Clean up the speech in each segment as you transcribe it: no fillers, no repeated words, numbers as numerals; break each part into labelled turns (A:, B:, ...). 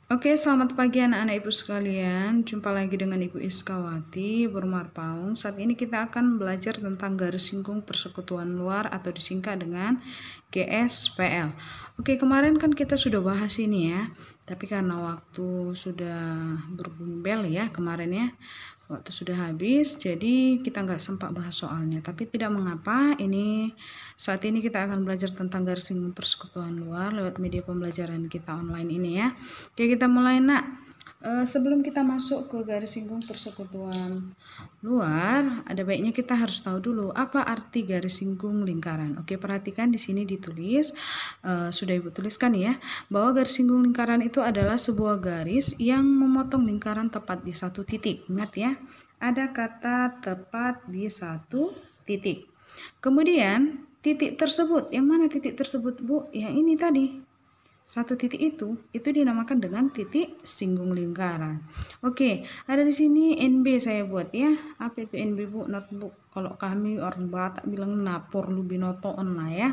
A: Oke, selamat pagi anak-anak ibu sekalian. Jumpa lagi dengan Ibu Iskawati Burmarpaung. Saat ini kita akan belajar tentang garis singgung persekutuan luar atau disingkat dengan GSPL. Oke, kemarin kan kita sudah bahas ini ya. Tapi karena waktu sudah berbumbel ya kemarin ya. Waktu sudah habis, jadi kita nggak sempat bahas soalnya. Tapi tidak mengapa, saat ini kita akan belajar tentang garis singgung persekutuan luar lewat media pembelajaran kita online ini ya. Oke, kita mulai nak. Sebelum kita masuk ke garis singgung persekutuan luar, ada baiknya kita harus tahu dulu apa arti garis singgung lingkaran. Oke, perhatikan di sini ditulis, sudah Ibu tuliskan ya, bahwa garis singgung lingkaran itu adalah sebuah garis yang memotong lingkaran tepat di satu titik. Ingat ya, ada kata tepat di satu titik. Kemudian titik tersebut, yang mana titik tersebut Bu? Yang ini tadi. Satu titik itu dinamakan dengan titik singgung lingkaran. Oke, ada di sini NB saya buat ya. Apa itu NB Bu? Notebook. Kalau kami orang Batak bilang napor lu binotoon lah ya.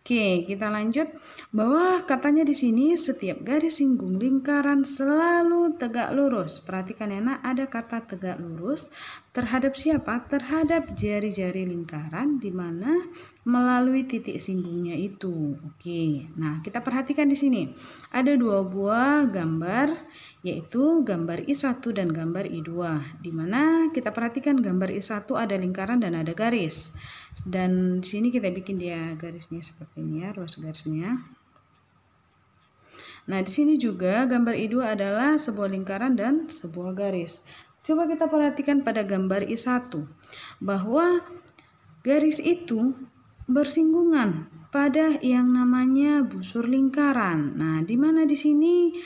A: Oke, kita lanjut. Bahwa katanya di sini setiap garis singgung lingkaran selalu tegak lurus. Perhatikan ya nak, ada kata tegak lurus terhadap siapa? Terhadap jari-jari lingkaran di mana melalui titik singgungnya itu. Oke. Nah, kita perhatikan di sini. Ada dua buah gambar, yaitu gambar I1 dan gambar I2. Di mana kita perhatikan gambar I1 ada lingkaran dan ada garis. Dan di sini kita bikin dia garisnya seperti ini ya, ruas garisnya. Nah, di sini juga gambar I2 adalah sebuah lingkaran dan sebuah garis. Coba kita perhatikan pada gambar I1 bahwa garis itu bersinggungan pada yang namanya busur lingkaran. Nah, di mana di sini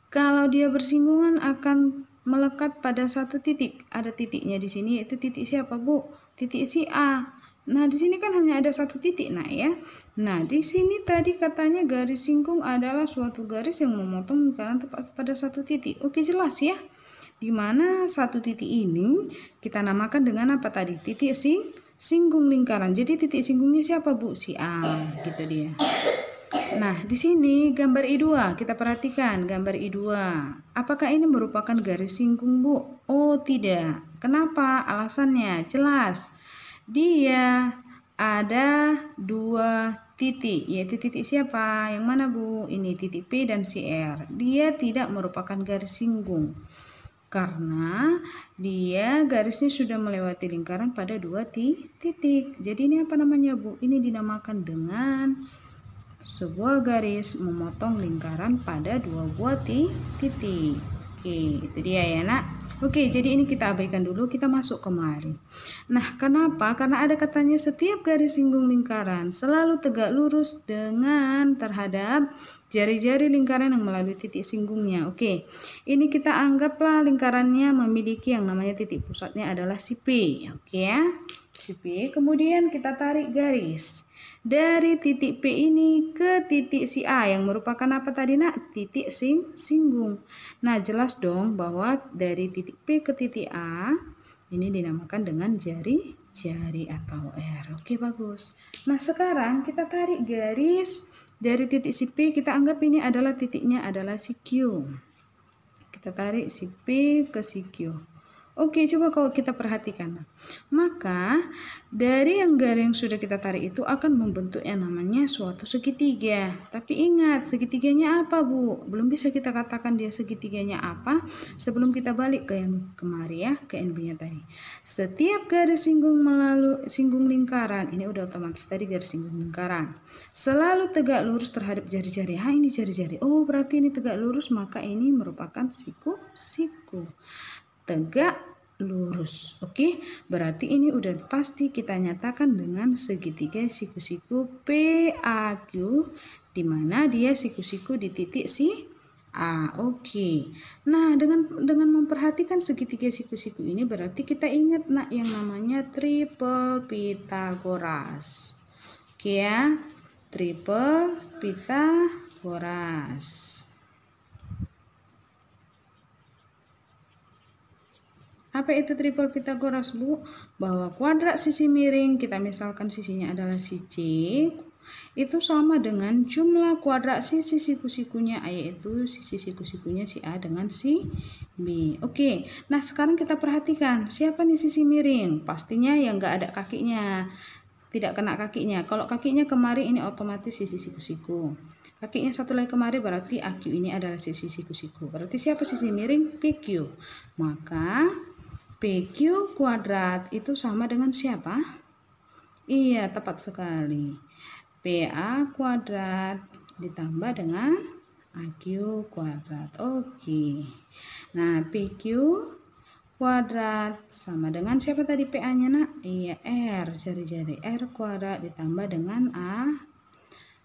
A: kalau dia bersinggungan akan melekat pada satu titik. Ada titiknya di sini, yaitu titik siapa Bu? Titik si A. Nah, di sini kan hanya ada satu titik nak ya. Nah, di sini tadi katanya garis singgung adalah suatu garis yang memotong lingkaran tepat pada satu titik. Oke, jelas ya. Di mana satu titik ini kita namakan dengan apa tadi? Titik singgung lingkaran. Jadi titik singgungnya siapa Bu? Si A, gitu dia. Nah, di sini gambar I2, kita perhatikan gambar I2. Apakah ini merupakan garis singgung, Bu? Oh, tidak. Kenapa? Alasannya jelas. Dia ada dua titik, yaitu titik siapa? Yang mana, Bu? Ini titik P dan si R. Dia tidak merupakan garis singgung karena dia garisnya sudah melewati lingkaran pada dua titik. Jadi ini apa namanya, Bu? Ini dinamakan dengan sebuah garis memotong lingkaran pada dua buah titik. Oke, itu dia ya nak. Oke, jadi ini kita abaikan dulu, kita masuk kemari. Nah, kenapa? Karena ada katanya setiap garis singgung lingkaran selalu tegak lurus dengan terhadap jari-jari lingkaran yang melalui titik singgungnya. Oke, ini kita anggaplah lingkarannya memiliki yang namanya titik pusatnya adalah si P. Oke ya, si P. Kemudian kita tarik garis dari titik P ini ke titik si A yang merupakan apa tadi nak? Titik singgung. Nah, jelas dong bahwa dari titik P ke titik A ini dinamakan dengan jari-jari atau R. Oke, bagus. Nah, sekarang kita tarik garis dari titik si P, kita anggap ini adalah titiknya adalah si Q. Kita tarik si P ke si Q. Oke, coba kalau kita perhatikan. Maka dari yang garis yang sudah kita tarik itu akan membentuk yang namanya suatu segitiga. Tapi ingat, segitiganya apa, Bu? Belum bisa kita katakan dia segitiganya apa sebelum kita balik ke yang kemari ya, ke NB-nya tadi. Setiap garis singgung lingkaran, ini udah otomatis tadi garis singgung lingkaran, selalu tegak lurus terhadap jari-jari. Ini jari-jari. Oh, berarti ini tegak lurus, maka ini merupakan siku. Tegak lurus. Oke, berarti ini udah pasti kita nyatakan dengan segitiga siku-siku PAQ, di mana dia siku-siku di titik si A. Oke. Nah, dengan memperhatikan segitiga siku-siku ini berarti kita ingat nak yang namanya triple Pythagoras. Oke ya, triple Pythagoras. Apa itu triple Pythagoras, Bu? Bahwa kuadrat sisi miring, kita misalkan sisinya adalah si C, itu sama dengan jumlah kuadrat sisi siku-sikunya, yaitu sisi siku-sikunya si A dengan si B. Oke, nah sekarang kita perhatikan, siapa nih sisi miring? Pastinya yang nggak ada kakinya, tidak kena kakinya. Kalau kakinya kemari, ini otomatis sisi siku-siku. Kakinya satu lagi kemari, berarti AQ ini adalah sisi siku-siku. Berarti siapa sisi miring? PQ. Maka PQ kuadrat itu sama dengan siapa? Iya, tepat sekali. PA kuadrat ditambah dengan AQ kuadrat. Oke. Nah, PQ kuadrat sama dengan siapa tadi PA-nya, Nak? Iya, R. Jari-jari R kuadrat ditambah dengan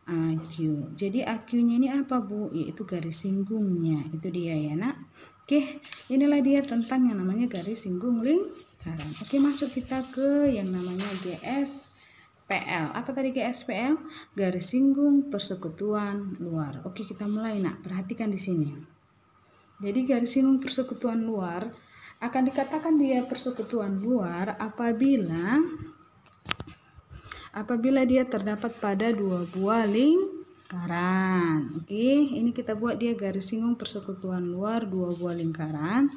A: AQ. Jadi AQ-nya ini apa, Bu? Yaitu garis singgungnya. Itu dia ya, Nak. Oke, inilah dia tentang yang namanya garis singgung lingkaran. Oke, masuk kita ke yang namanya GSPL. Apa tadi GSPL? Garis singgung persekutuan luar. Oke, kita mulai, Nak. Perhatikan di sini. Jadi garis singgung persekutuan luar akan dikatakan dia persekutuan luar apabila dia terdapat pada dua buah lingkaran. Oke, ini kita buat dia garis singgung persekutuan luar dua buah lingkaran,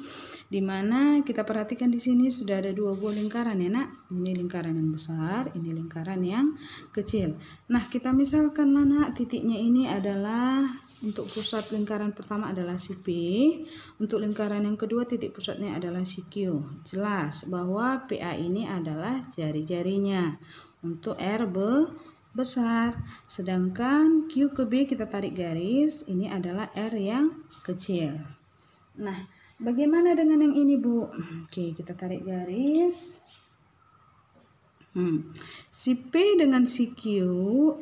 A: di mana kita perhatikan di sini sudah ada dua buah lingkaran ya, Nak. Ini lingkaran yang besar, ini lingkaran yang kecil. Nah, kita misalkan lah, Nak, titiknya ini adalah untuk pusat lingkaran pertama adalah si P, untuk lingkaran yang kedua titik pusatnya adalah si Q. Jelas bahwa PA ini adalah jari-jarinya untuk R besar, sedangkan Q ke B kita tarik garis, ini adalah R yang kecil. Nah, bagaimana dengan yang ini, Bu? Oke, kita tarik garis. Si P dengan si Q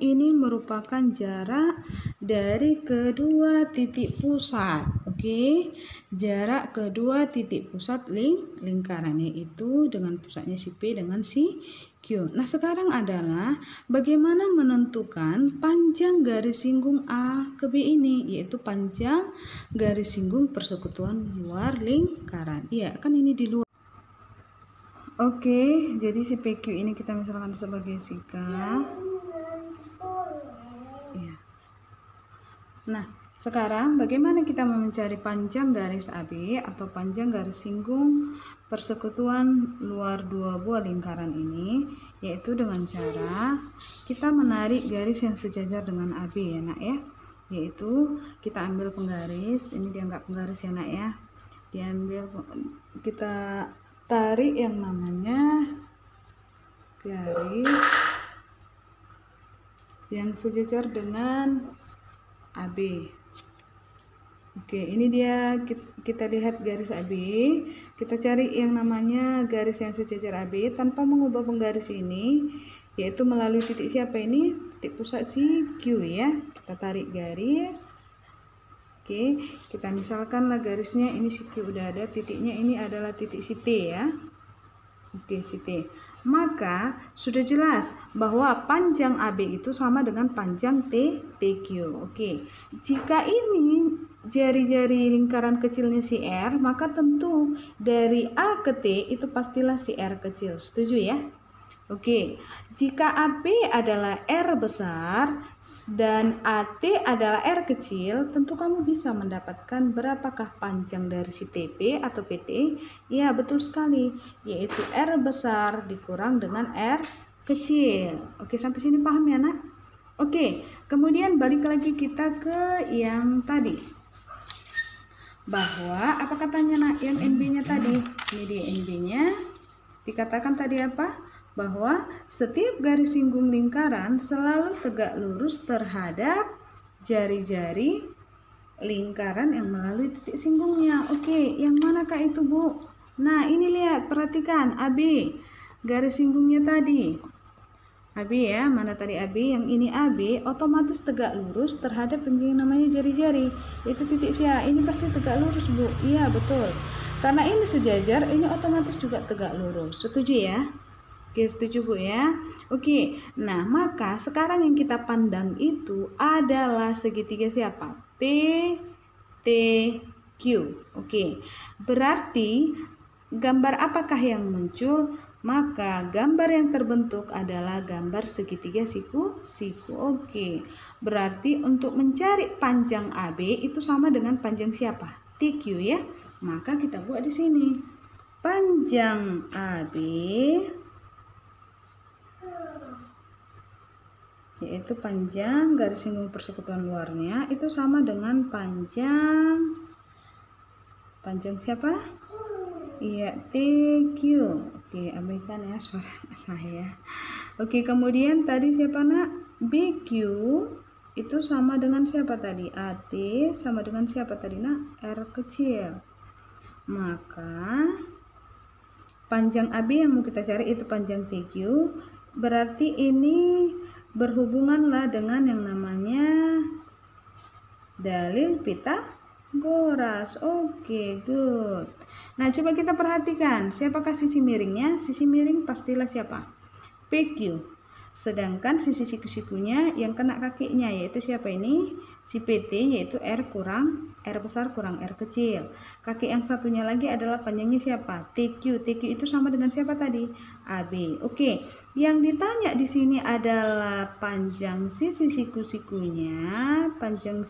A: ini merupakan jarak dari kedua titik pusat. Oke, jarak kedua titik pusat lingkaran, yaitu dengan pusatnya si P dengan si Q. Nah, sekarang adalah bagaimana menentukan panjang garis singgung A ke B ini, yaitu panjang garis singgung persekutuan luar lingkaran. Iya, kan ini di luar. Oke, jadi si PQ ini kita misalkan sebagai sikap. Ya. Nah, sekarang bagaimana kita mencari panjang garis AB atau panjang garis singgung persekutuan luar dua buah lingkaran ini, yaitu dengan cara kita menarik garis yang sejajar dengan AB ya, Nak ya. Yaitu kita ambil penggaris, ini dianggap penggaris ya, Nak ya. Diambil, kita tarik yang namanya garis yang sejajar dengan AB. Oke, ini dia, kita lihat garis AB, kita cari yang namanya garis yang sejajar AB tanpa mengubah penggaris ini, yaitu melalui titik siapa ini? Titik pusat si Q ya. Kita tarik garis. Oke, kita misalkanlah garisnya ini si Q udah ada, titiknya ini adalah titik si T ya. Oke, si T. Maka sudah jelas bahwa panjang AB itu sama dengan panjang TQ. Oke, jika ini jari-jari lingkaran kecilnya si R, maka tentu dari A ke T itu pastilah si R kecil. Setuju ya? Oke, jika AB adalah R besar dan AT adalah R kecil, tentu kamu bisa mendapatkan berapakah panjang dari si TP atau PT? Ya, betul sekali, yaitu R besar dikurang dengan R kecil. Oke, sampai sini paham ya, Nak? Oke, kemudian balik lagi kita ke yang tadi. Bahwa, apa katanya, Nak? Yang NB-nya tadi. Ini dia NB-nya. Dikatakan tadi apa? Bahwa setiap garis singgung lingkaran selalu tegak lurus terhadap jari-jari lingkaran yang melalui titik singgungnya. Oke, yang manakah itu, Bu? Nah, ini lihat, perhatikan AB. Garis singgungnya tadi. AB ya, mana tadi AB? Yang ini AB otomatis tegak lurus terhadap yang namanya jari-jari. Itu titik sia. Ini pasti tegak lurus, Bu. Iya, betul. Karena ini sejajar, ini otomatis juga tegak lurus. Setuju ya? Oke, setuju Bu ya. Oke, nah maka sekarang yang kita pandang itu adalah segitiga siapa? P, T, Q. Oke, berarti gambar apakah yang muncul? Maka gambar yang terbentuk adalah gambar segitiga siku-siku. Oke, berarti untuk mencari panjang AB itu sama dengan panjang siapa? TQ ya. Maka kita buat di sini. Panjang AB yaitu panjang garis singgung persekutuan luarnya itu sama dengan panjang siapa? Iya, TQ. Oke, abaikan ya suara saya. Oke, kemudian tadi siapa nak? BQ itu sama dengan siapa tadi? AT sama dengan siapa tadi nak? R kecil. Maka panjang AB yang mau kita cari itu panjang TQ. Berarti ini berhubunganlah dengan yang namanya dalil Pitagoras. Oke, good. Nah, coba kita perhatikan siapakah sisi miringnya? Sisi miring pastilah siapa? PQ. Sedangkan sisi siku-sikunya yang kena kakinya yaitu siapa ini? Si PT yaitu R besar kurang R kecil. Kaki yang satunya lagi adalah panjangnya siapa? TQ. TQ itu sama dengan siapa tadi? AB. Oke. Yang ditanya di sini adalah panjang sisi siku-sikunya, panjang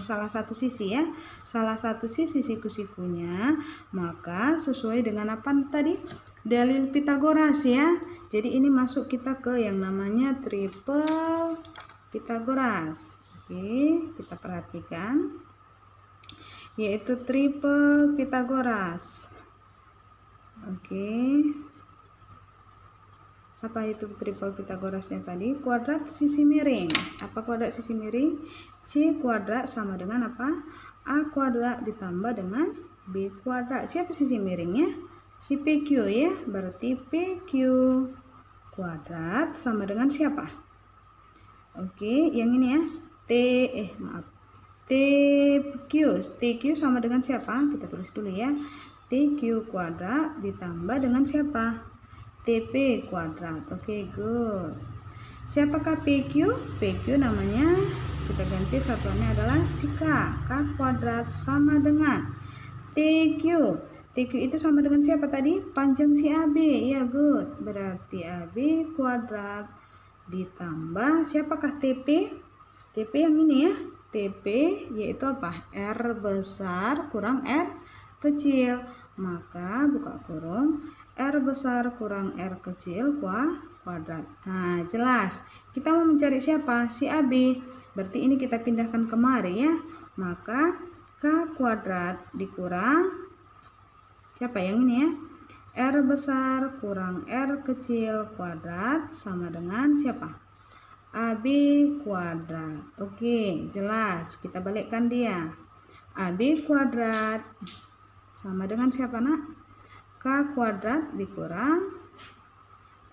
A: salah satu sisi ya. Salah satu sisi siku-sikunya, maka sesuai dengan apa tadi? Dalil Pitagoras ya. Jadi ini masuk kita ke yang namanya triple Pitagoras. Oke, kita perhatikan yaitu triple Pitagoras. Oke. Apa itu triple Pitagorasnya tadi? Kuadrat sisi miring. Apa kuadrat sisi miring? C kuadrat sama dengan apa? A kuadrat ditambah dengan B kuadrat. Siapa sisi miringnya? Si PQ ya. Berarti PQ kuadrat sama dengan siapa? Oke, yang ini ya. TQ sama dengan siapa? Kita tulis dulu ya. TQ kuadrat ditambah dengan siapa? TP kuadrat. Oke, good. Siapakah PQ? PQ namanya kita ganti satuannya adalah si K. K kuadrat sama dengan TQ. TQ itu sama dengan siapa tadi? Panjang si AB. Ya, good. Berarti AB kuadrat ditambah siapakah TP? TP yang ini ya. TP yaitu apa? R besar kurang R kecil. Maka buka kurung R besar kurang R kecil kuadrat. Nah, jelas. Kita mau mencari siapa? Si AB. Berarti ini kita pindahkan kemari ya. Maka K kuadrat dikurang siapa yang ini ya? R besar kurang R kecil kuadrat sama dengan siapa? AB kuadrat. Oke, jelas. Kita balikkan dia. AB kuadrat sama dengan siapa nak? K kuadrat dikurang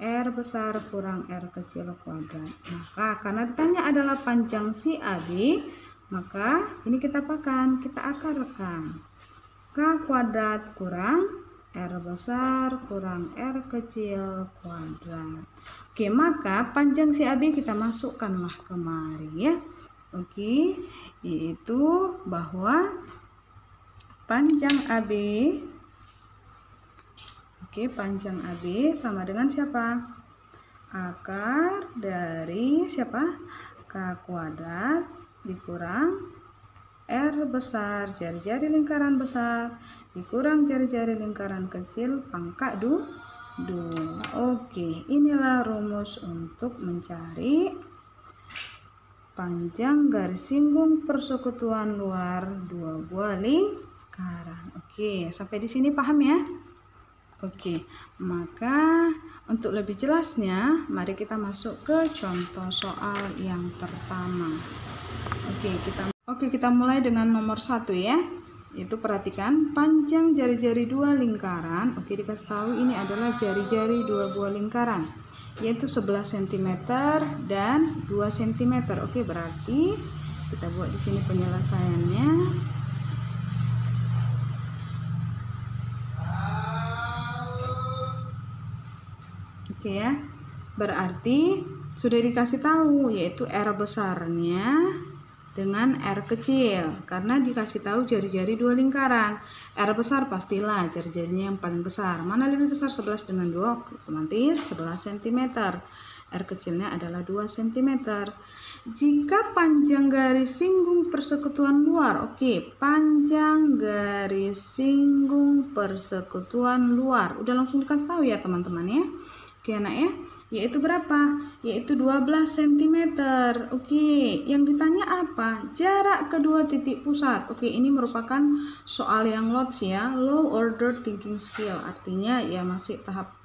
A: R besar kurang R kecil kuadrat. Maka karena ditanya adalah panjang si AB, maka ini kita apakan? Kita akarkan. K kuadrat kurang R besar kurang R kecil kuadrat. Oke, maka panjang si AB kita masukkanlah kemari ya. Oke, yaitu bahwa panjang AB panjang AB sama dengan siapa? Akar dari siapa? K kuadrat dikurang R besar jari-jari lingkaran besar dikurang jari-jari lingkaran kecil pangkat 2. Oke, inilah rumus untuk mencari panjang garis singgung persekutuan luar dua buah lingkaran. Oke, sampai di sini paham ya? Oke, maka untuk lebih jelasnya mari kita masuk ke contoh soal yang pertama. Oke, kita mulai dengan nomor 1 ya. Itu perhatikan panjang jari-jari dua lingkaran. Oke, dikasih tahu ini adalah jari-jari dua buah lingkaran, yaitu 11 cm dan 2 cm. Oke, berarti kita buat di sini penyelesaiannya. Oke ya. Berarti sudah dikasih tahu yaitu R besarnya dengan R kecil, karena dikasih tahu jari-jari dua lingkaran. R besar pastilah jari-jarinya yang paling besar. Mana lebih besar 11 dengan 2? Otomatis 11 cm. R kecilnya adalah 2 cm. Jika panjang garis singgung persekutuan luar, oke, panjang garis singgung persekutuan luar. Udah langsung dikasih tahu ya teman-teman ya. Oke anak ya, yaitu berapa? Yaitu 12 cm. Oke, yang ditanya apa? Jarak kedua titik pusat. Oke, ini merupakan soal yang LOTS ya, low order thinking skill. Artinya ya masih tahap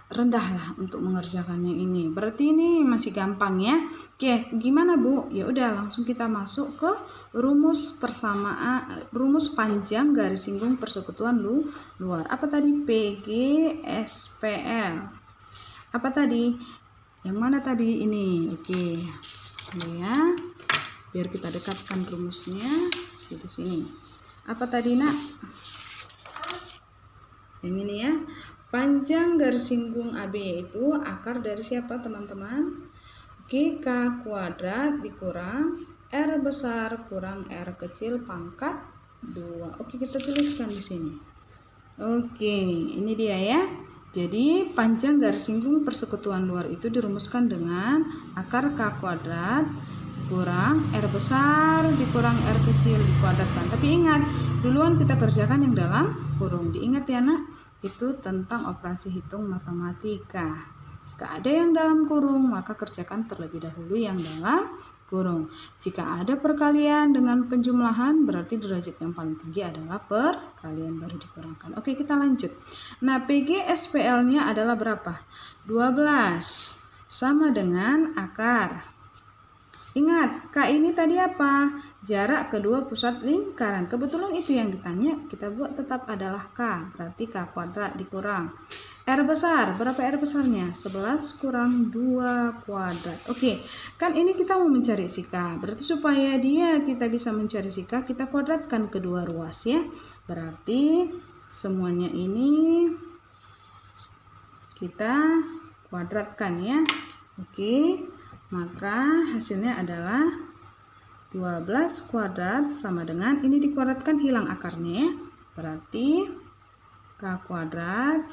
A: rendah lah untuk mengerjakannya ini. Berarti ini masih gampang ya. Oke, gimana Bu? Ya udah langsung kita masuk ke rumus persamaan, rumus panjang garis singgung persekutuan luar. Apa tadi? PG SPL. Apa tadi? Yang mana tadi? Ini. Oke. Ya. Biar kita dekatkan rumusnya di sini. Apa tadi, Nak? Yang ini ya. Panjang garis singgung AB yaitu akar dari siapa, teman-teman? Oke, K kuadrat dikurang R besar kurang R kecil pangkat 2. Oke, kita tuliskan di sini. Oke, ini dia ya. Jadi panjang garis singgung persekutuan luar itu dirumuskan dengan akar K kuadrat kurang R besar dikurang R kecil dikuadratkan. Tapi ingat, duluan kita kerjakan yang dalam kurung. Diingat ya nak, itu tentang operasi hitung matematika. Jika ada yang dalam kurung, maka kerjakan terlebih dahulu yang dalam kurung. Jika ada perkalian dengan penjumlahan, berarti derajat yang paling tinggi adalah perkalian baru dikurangkan. Oke, kita lanjut. Nah, PG SPL-nya adalah berapa? 12 sama dengan akar. Ingat, K ini tadi apa? Jarak kedua pusat lingkaran. Kebetulan itu yang ditanya, kita buat tetap adalah K. Berarti K kuadrat dikurang R besar. Berapa R besarnya? 11 kurang 2 kuadrat. Oke, kan ini kita mau mencari si K. Berarti supaya kita bisa mencari si K, kita kuadratkan kedua ruas ya. Berarti semuanya ini kita kuadratkan ya. Oke. Maka hasilnya adalah 12 kuadrat sama dengan, ini dikuadratkan hilang akarnya ya. Berarti K kuadrat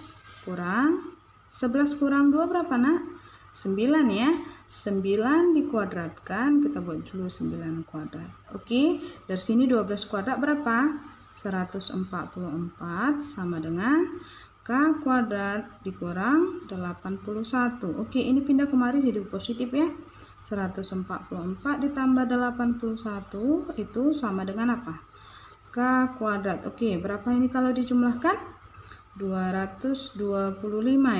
A: kurang 11 kurang 2 berapa nak? 9 ya. 9 dikuadratkan, kita buat dulu 9 kuadrat. Oke, dari sini 12 kuadrat berapa? 144 sama dengan K kuadrat dikurang 81. Oke, ini pindah kemari jadi positif ya. 144 ditambah 81 itu sama dengan apa? K kuadrat. Oke, berapa ini kalau dijumlahkan? 225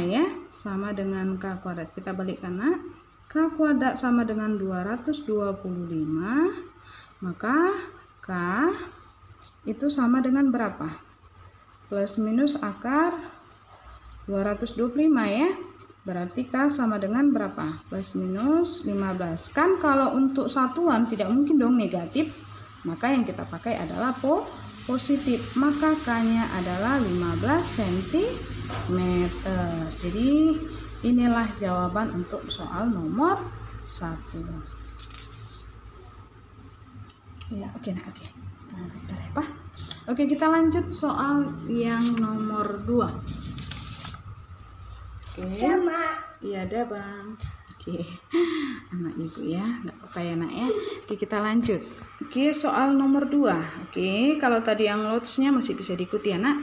A: ya. Sama dengan K kuadrat. Kita balikkan nak. K kuadrat sama dengan 225. Maka K itu sama dengan berapa? Plus minus akar 225 ya. Berarti K sama dengan berapa? Plus minus 15. Kan kalau untuk satuan tidak mungkin dong negatif. Maka yang kita pakai adalah positif. Maka K-nya adalah 15 cm. Jadi inilah jawaban untuk soal nomor 1. Ya, oke. Nah, udah apa? Oke, kita lanjut soal yang nomor 2. Oke. Iya, ada Bang. Oke. Anak ibu ya, nggak apa-apa ya nak ya. Oke, kita lanjut. Oke, soal nomor 2. Oke, kalau tadi yang notes-nya masih bisa diikuti ya nak.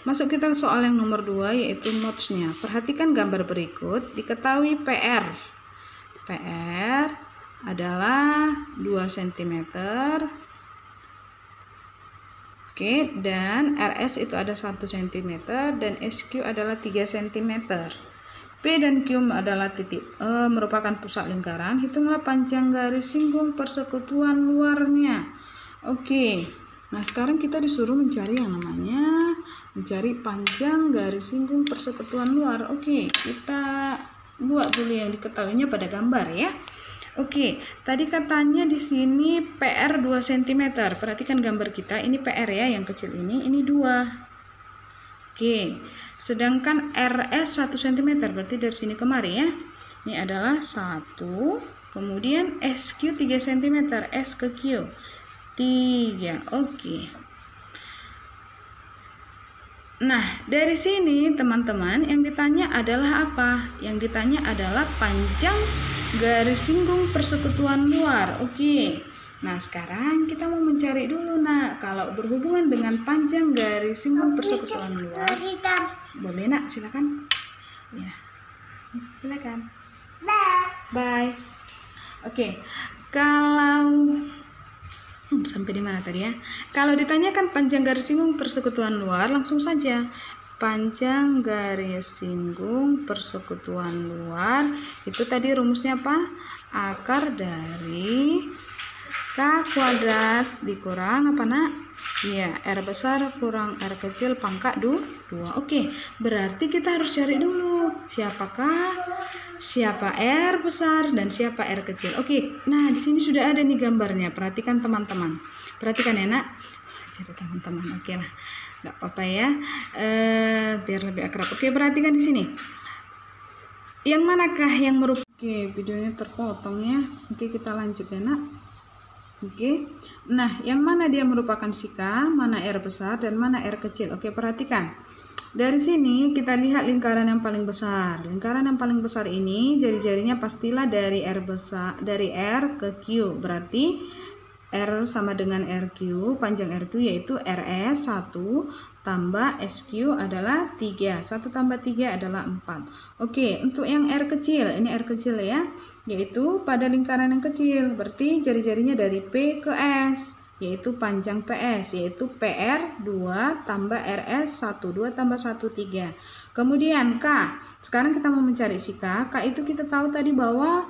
A: Masuk kita ke soal yang nomor 2 yaitu notes-nya. Perhatikan gambar berikut, diketahui PR. PR adalah 2 cm. Oke, dan RS itu ada 1 cm dan SQ adalah 3 cm. P dan Q adalah titik merupakan pusat lingkaran. Hitunglah panjang garis singgung persekutuan luarnya. Oke, nah sekarang kita disuruh mencari yang namanya mencari panjang garis singgung persekutuan luar. Oke, kita buat dulu yang diketahuinya pada gambar ya. Oke, tadi katanya di sini PR 2 cm. Perhatikan gambar kita, ini PR ya, yang kecil ini 2. Oke, sedangkan RS 1 cm, berarti dari sini kemari ya. Ini adalah 1, Kemudian SQ 3 cm, S ke Q 3. Oke. Nah, dari sini teman-teman yang ditanya adalah apa? Yang ditanya adalah panjang garis singgung persekutuan luar. Oke. Nah, sekarang kita mau mencari dulu, Nak, kalau berhubungan dengan panjang garis singgung persekutuan luar. Boleh, Nak, silakan. Ya. Silakan. Bye. Oke. Kalau sampai di mana tadi ya? Kalau ditanyakan panjang garis singgung persekutuan luar, langsung saja panjang garis singgung persekutuan luar itu tadi rumusnya apa? Akar dari K kuadrat dikurang apa, Nak? Iya, R besar kurang R kecil pangkat 2. Oke, berarti kita harus cari dulu siapa R besar dan siapa R kecil. Oke, nah di sini sudah ada nih gambarnya. Perhatikan teman-teman. Perhatikan ya, Nak. Cari teman-teman. Oke lah, nggak apa-apa ya. Biar lebih akrab. Oke, perhatikan di sini. Yang manakah yang merupakan? Oke, videonya terpotong ya. Oke, kita lanjut ya, Nak. Oke, nah yang mana dia merupakan si K, mana R besar dan mana R kecil. Oke, perhatikan. Dari sini kita lihat lingkaran yang paling besar. Lingkaran yang paling besar ini jari-jarinya pastilah dari R besar, dari R ke Q. Berarti R sama dengan RQ, panjang RQ yaitu RS 1 tambah SQ adalah 3. 1 tambah 3 adalah 4. Oke, untuk yang R kecil, ini R kecil ya, yaitu pada lingkaran yang kecil. Berarti jari-jarinya dari P ke S, yaitu panjang PS, yaitu PR 2 tambah RS 1. 2 tambah 1, 3. Kemudian K, sekarang kita mau mencari si K. K itu kita tahu tadi bahwa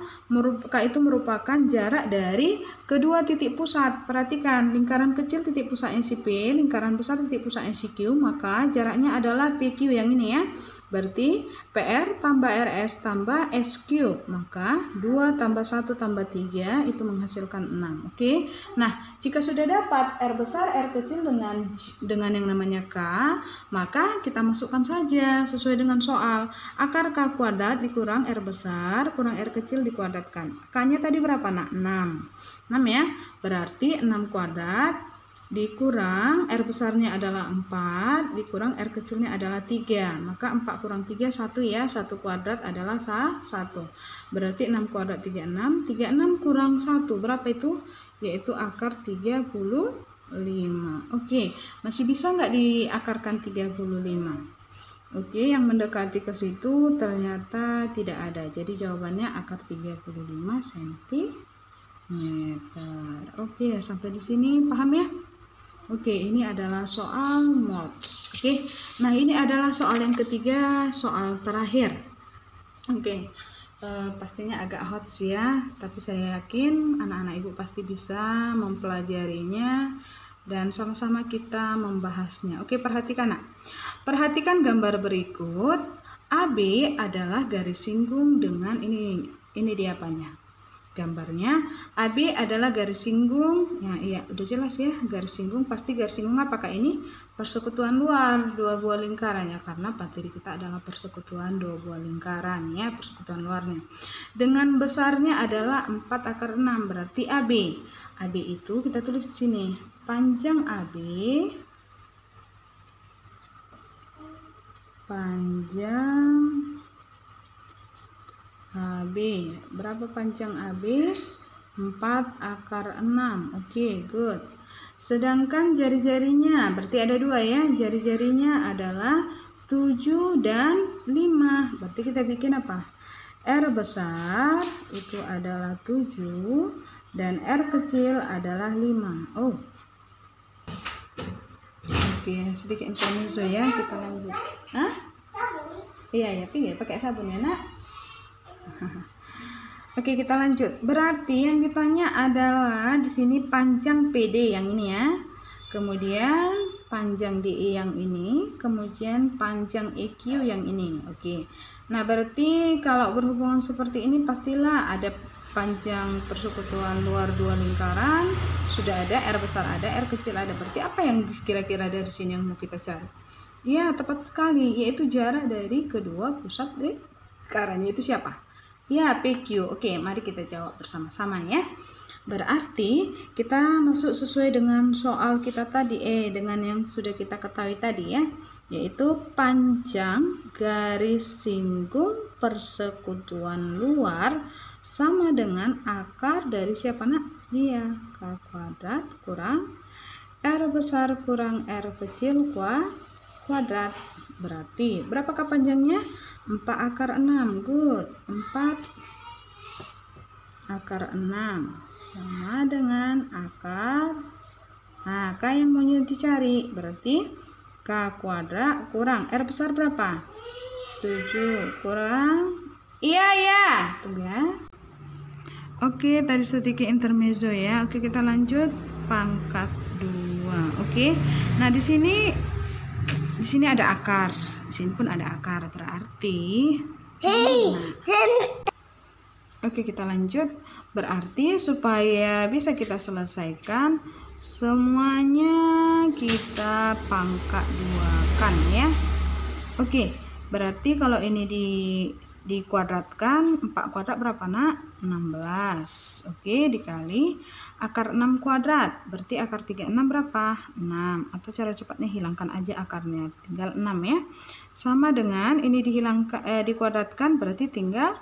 A: K itu merupakan jarak dari kedua titik pusat. Perhatikan, lingkaran kecil titik pusatnya si P, lingkaran besar titik pusatnya si Q, maka jaraknya adalah PQ yang ini ya. Berarti PR tambah RS tambah SQ, maka 2 tambah 1 tambah 3 itu menghasilkan 6. Oke. Nah, jika sudah dapat R besar, R kecil dengan yang namanya K, maka kita masukkan saja sesuai dengan soal. Akar K kuadrat dikurang R besar kurang R kecil dikuadratkan. K-nya tadi berapa, Nak? 6. 6 ya. Berarti 6 kuadrat dikurang R besarnya adalah 4, dikurang R kecilnya adalah 3. Maka 4 kurang 3, 1 ya. 1 kuadrat adalah 1. Berarti 6 kuadrat 36. 36 kurang 1, berapa itu? Yaitu akar 35. Oke, masih bisa nggak diakarkan 35? Oke, yang mendekati ke situ ternyata tidak ada. Jadi jawabannya akar 35 cm. Oke, sampai di sini paham ya? Oke, ini adalah soal mods. Oke, nah ini adalah soal yang ketiga, soal terakhir. Oke, pastinya agak hot sih ya, tapi saya yakin anak-anak ibu pasti bisa mempelajarinya dan sama-sama kita membahasnya. Oke, perhatikan, Nak. Perhatikan gambar berikut. AB adalah garis singgung dengan ini dia apanya? Gambarnya AB adalah garis singgung ya, iya udah jelas ya, garis singgung. Pasti garis singgung apakah ini? Persekutuan luar dua buah lingkaran ya, karena materi kita adalah persekutuan dua buah lingkaran ya, persekutuan luarnya. Dengan besarnya adalah 4 akar 6, berarti AB. AB itu kita tulis di sini, panjang AB berapa panjang AB? 4 akar 6. Oke, good. Sedangkan jari-jarinya berarti ada 2 ya, jari-jarinya adalah 7 dan 5. Berarti kita bikin apa? R besar itu adalah 7 dan R kecil adalah 5. Oh, oke, sedikit intermezzo ya, kita lanjut. Hah? Iya ya, pakai sabun ya, Nak. Oke, kita lanjut. Berarti yang ditanya adalah di sini panjang PD yang ini ya. Kemudian panjang DE yang ini, kemudian panjang EQ yang ini. Oke. Nah, berarti kalau berhubungan seperti ini pastilah ada panjang persekutuan luar dua lingkaran, sudah ada R besar ada, R kecil ada. Berarti apa yang kira-kira dari sini yang mau kita cari? Ya, tepat sekali, yaitu jarak dari kedua pusat lingkaran, yaitu siapa? Ya, PQ. Oke, mari kita jawab bersama-sama ya. Berarti kita masuk sesuai dengan soal kita tadi, dengan yang sudah kita ketahui tadi ya, yaitu panjang garis singgung persekutuan luar sama dengan akar dari siapa nak? Iya, K kuadrat kurang R besar kurang R kecil kuadrat. Berarti berapakah panjangnya? 4 akar 6. Good. 4 akar 6 sama dengan akar, nah K yang mau dicari berarti K kuadrat kurang R besar berapa? 7 kurang, iya tunggu ya. Oke, tadi sedikit intermezzo ya. Oke, kita lanjut pangkat 2. Oke, nah di sini ada akar, di sini pun ada akar, berarti oke, kita lanjut. Berarti supaya bisa kita selesaikan semuanya kita pangkat 2-kan ya. Oke, berarti kalau ini dikuadratkan, 4 kuadrat berapa nak? 16. Oke, dikali akar 6 kuadrat. Berarti akar 36 berapa? 6. Atau cara cepatnya hilangkan aja akarnya, tinggal 6 ya. Sama dengan ini dikuadratkan, berarti tinggal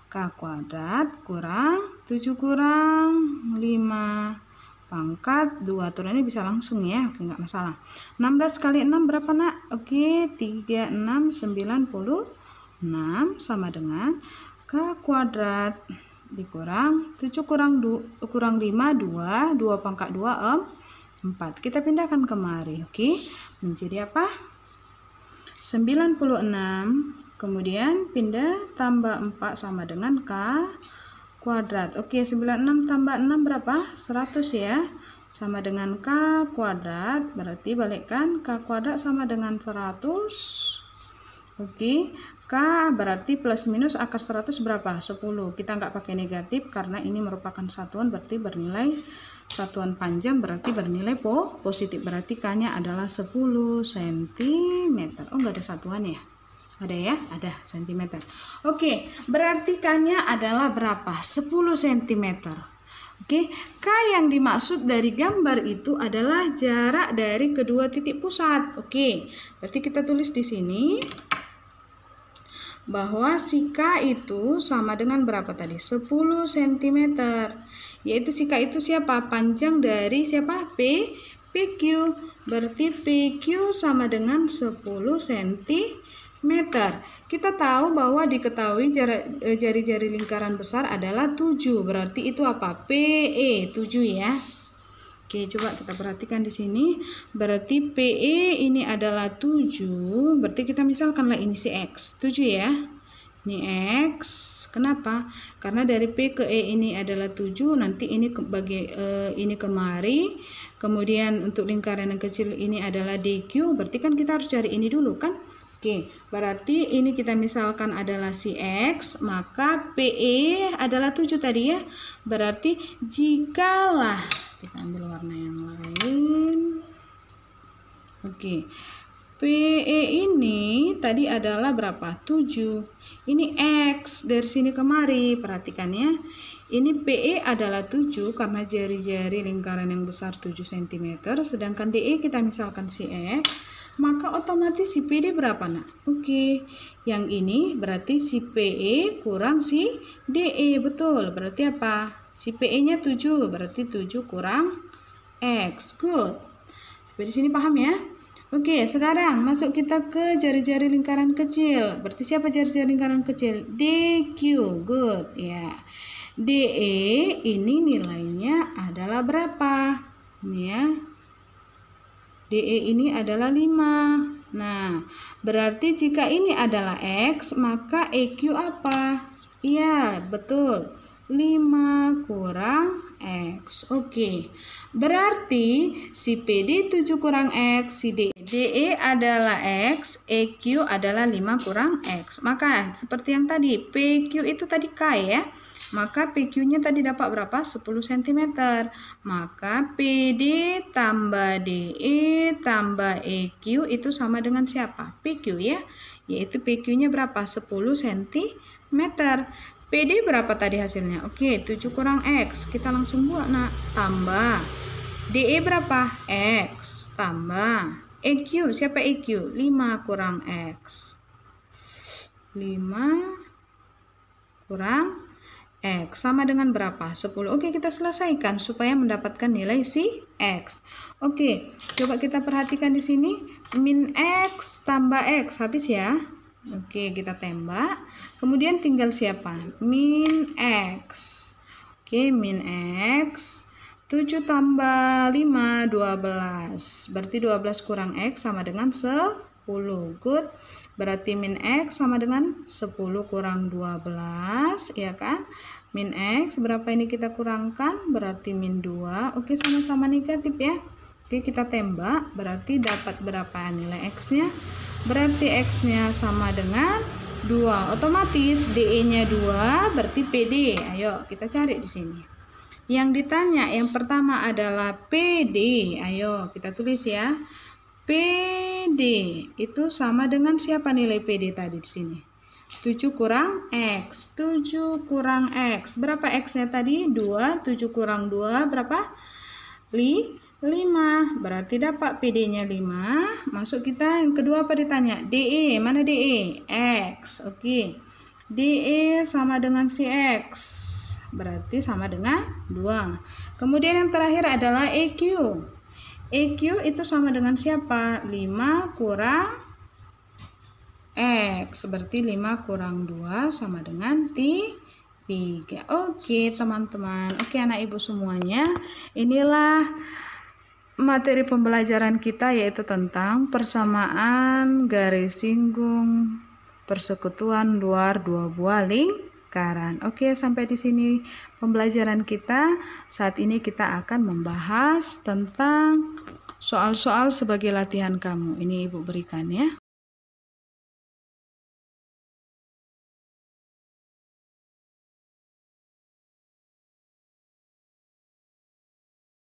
A: K kuadrat kurang 7 kurang 5 pangkat 2. Turunnya bisa langsung ya, oke, nggak masalah. 16 kali 6 berapa nak? Oke, 36 96 sama dengan K kuadrat dikurang 7 kurang 5 2 pangkat 2 4. Kita pindahkan kemari, oke, menjadi apa? 96. Kemudian pindah tambah 4 sama dengan K kuadrat. Oke, 96 tambah 6 berapa? 100 ya. Sama dengan K kuadrat. Berarti balikkan K kuadrat sama dengan 100. Oke, K berarti plus minus akar 100 berapa? 10. Kita nggak pakai negatif karena ini merupakan satuan, berarti bernilai satuan panjang, berarti bernilai positif. Berarti K-nya adalah 10 cm. Oh, nggak ada satuan ya? Ada ya? Ada cm. Oke, berarti K-nya adalah berapa? 10 cm. Oke, K yang dimaksud dari gambar itu adalah jarak dari kedua titik pusat. Oke, berarti kita tulis di sini bahwa si K itu sama dengan berapa tadi? 10 cm. Yaitu si K itu siapa? Panjang dari siapa? PQ. Berarti PQ sama dengan 10 cm. Kita tahu bahwa diketahui jari-jari lingkaran besar adalah 7. Berarti itu apa? PE 7 ya. Oke, coba kita perhatikan di sini. Berarti PE ini adalah 7. Berarti kita misalkanlah ini si X 7 ya. Ini X. Kenapa? Karena dari P ke E ini adalah 7. Nanti ini ini kemari. Kemudian untuk lingkaran yang kecil ini adalah DQ. Berarti kan kita harus cari ini dulu kan? Oke, berarti ini kita misalkan adalah si X, maka PE adalah 7 tadi ya. Berarti jikalah, kita ambil warna yang lain. Oke, PE ini tadi adalah berapa? 7. Ini X dari sini kemari, perhatikan ya. Ini PE adalah 7 karena jari-jari lingkaran yang besar 7 cm. Sedangkan DE kita misalkan si X, maka otomatis si PD berapa nak? Oke, yang ini berarti si PE kurang si DE, betul. Berarti apa? Si PE-nya 7, berarti 7 kurang X. Good. Sampai di sini paham ya? Oke, sekarang masuk kita ke jari-jari lingkaran kecil. Berarti siapa jari-jari lingkaran kecil? DQ. Good. Ya. DE ini nilainya adalah berapa? Ini ya. DE ini adalah 5. Nah, berarti jika ini adalah X, maka EQ apa? Iya, betul. 5 kurang X. Oke. Berarti si PD 7 kurang X, si DE adalah X, EQ adalah 5 kurang X. Maka seperti yang tadi, PQ itu tadi K ya. Maka PQ-nya tadi dapat berapa? 10 cm. Maka PD tambah DE tambah EQ itu sama dengan siapa? PQ ya. yaitu PQ-nya berapa? 10 cm. PD berapa tadi hasilnya? Oke, 7 kurang X. Kita langsung buat, nak. Tambah. DE berapa? X. Tambah. EQ, siapa EQ? 5 kurang X. 5 kurang X sama dengan berapa? 10. Oke, kita selesaikan supaya mendapatkan nilai si X. Oke, coba kita perhatikan di sini. Min X tambah X. Habis ya? Oke, kita tembak. Kemudian tinggal siapa? Min X. Oke, min X. 7 tambah 5, 12. Berarti 12 kurang X sama dengan 10. Good. Berarti min X sama dengan 10 kurang 12. Ya kan? Min X berapa ini kita kurangkan? Berarti min 2. Oke, sama-sama negatif ya. Oke, kita tembak. Berarti dapat berapa nilai X-nya? Berarti X-nya sama dengan 2. Otomatis DE-nya 2, berarti PD. Ayo, kita cari di sini. Yang ditanya yang pertama adalah PD. Ayo, kita tulis ya. PD itu sama dengan siapa nilai PD tadi di sini? 7 kurang X. 7 kurang X. Berapa X-nya tadi? 2. 7 kurang 2 berapa? 5. Berarti dapat PD-nya 5. Masuk kita yang kedua apa ditanya? DE. Mana DE? X. Oke. DE sama dengan si X. Berarti sama dengan 2. Kemudian yang terakhir adalah EQ. EQ itu sama dengan siapa? 5 kurang X. Berarti 5 kurang 2 sama dengan 3. Oke, teman-teman. Oke, anak ibu semuanya. Inilah materi pembelajaran kita, yaitu tentang persamaan garis singgung persekutuan luar dua buah lingkaran. Oke, sampai di sini pembelajaran kita. Saat ini kita akan membahas tentang soal-soal sebagai latihan kamu. Ini ibu berikan ya.